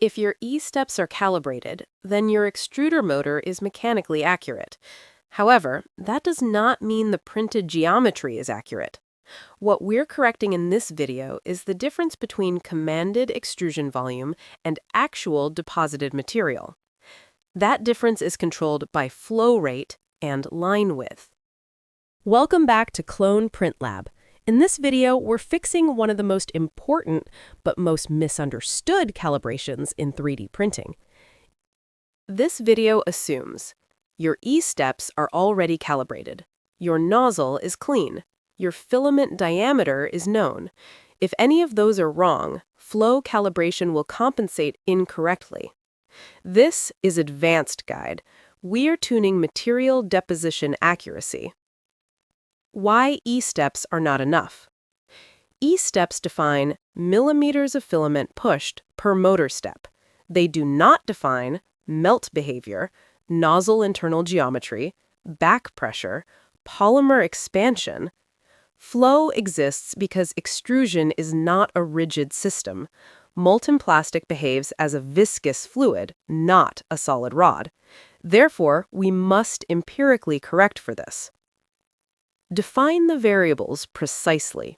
If your E-steps are calibrated, then your extruder motor is mechanically accurate. However, that does not mean the printed geometry is accurate. What we're correcting in this video is the difference between commanded extrusion volume and actual deposited material. That difference is controlled by flow rate and line width. Welcome back to Clone Print Lab. In this video, we're fixing one of the most important but most misunderstood calibrations in 3D printing. This video assumes your E-steps are already calibrated, your nozzle is clean, your filament diameter is known. If any of those are wrong, flow calibration will compensate incorrectly. This is Advanced Guide. We're tuning material deposition accuracy. Why E-steps are not enough. E-steps define millimeters of filament pushed per motor step. They do not define melt behavior, nozzle internal geometry, back pressure, polymer expansion. Flow exists because extrusion is not a rigid system. Molten plastic behaves as a viscous fluid, not a solid rod. Therefore, we must empirically correct for this. Define the variables precisely.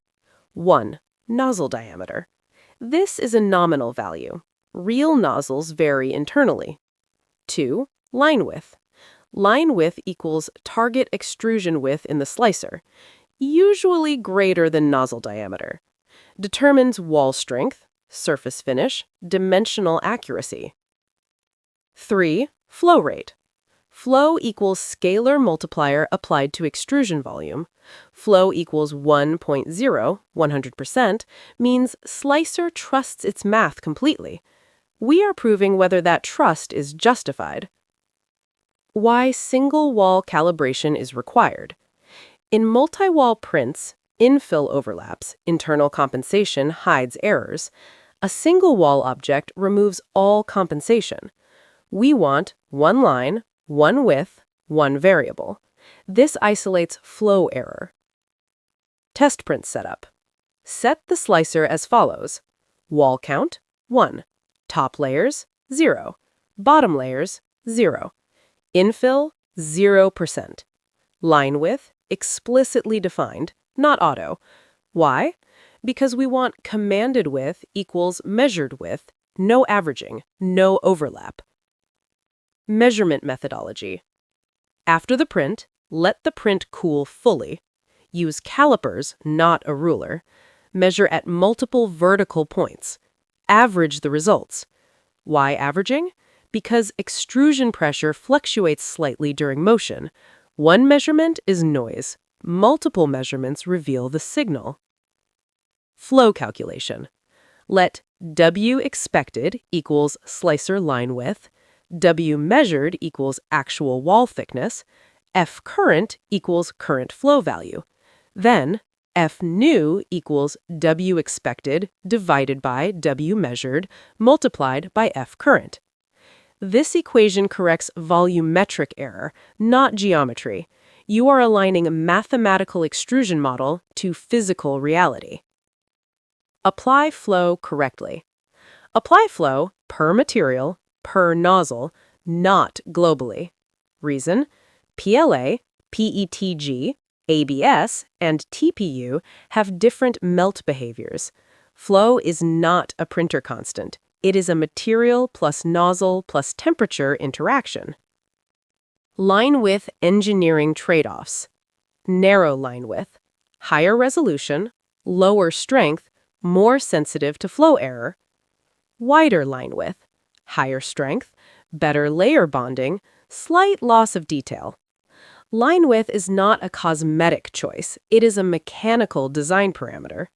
1. Nozzle diameter. This is a nominal value. Real nozzles vary internally. 2. Line width. Line width equals target extrusion width in the slicer, usually greater than nozzle diameter. Determines wall strength, surface finish, dimensional accuracy. 3. Flow rate. Flow equals scalar multiplier applied to extrusion volume. Flow equals 1.0, 100%, means slicer trusts its math completely. We are proving whether that trust is justified. Why single-wall calibration is required. In multi-wall prints, infill overlaps, internal compensation hides errors. A single-wall object removes all compensation. We want one line, one width, one variable. This isolates flow error. Test print setup. Set the slicer as follows. Wall count, 1. Top layers, 0. Bottom layers, 0. Infill, 0%. Line width, explicitly defined, not auto. Why? Because we want commanded width equals measured width, no averaging, no overlap. Measurement methodology. After the print, let the print cool fully. Use calipers, not a ruler. Measure at multiple vertical points. Average the results. Why averaging? Because extrusion pressure fluctuates slightly during motion. One measurement is noise. Multiple measurements reveal the signal. Flow calculation. Let W expected equals slicer line width, W measured equals actual wall thickness, F current equals current flow value. Then, F new equals W expected divided by W measured multiplied by F current. This equation corrects volumetric error, not geometry. You are aligning a mathematical extrusion model to physical reality. Apply flow correctly. Apply flow per material, per nozzle, not globally. Reason: PLA, PETG, ABS, and TPU have different melt behaviors. Flow is not a printer constant. It is a material plus nozzle plus temperature interaction. Line width engineering trade-offs. Narrow line width, higher resolution, lower strength, more sensitive to flow error. Wider line width, higher strength, better layer bonding, slight loss of detail. Line width is not a cosmetic choice. It is a mechanical design parameter.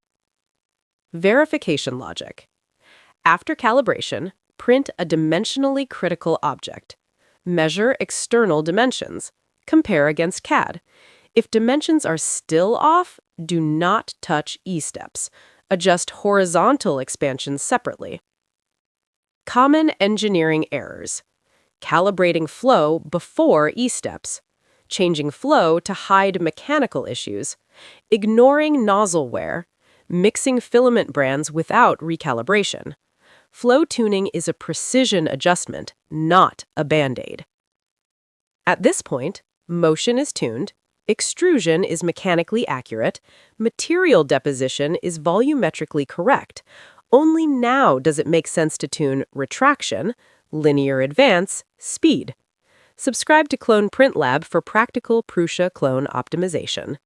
Verification logic. After calibration, print a dimensionally critical object. Measure external dimensions. Compare against CAD. If dimensions are still off, do not touch E-steps. Adjust horizontal expansions separately. Common engineering errors. Calibrating flow before E-steps. Changing flow to hide mechanical issues. Ignoring nozzle wear. Mixing filament brands without recalibration. Flow tuning is a precision adjustment, not a band-aid. At this point, motion is tuned, extrusion is mechanically accurate, material deposition is volumetrically correct. Only now does it make sense to tune retraction, linear advance, speed. Subscribe to Clone Print Lab for practical Prusa clone optimization.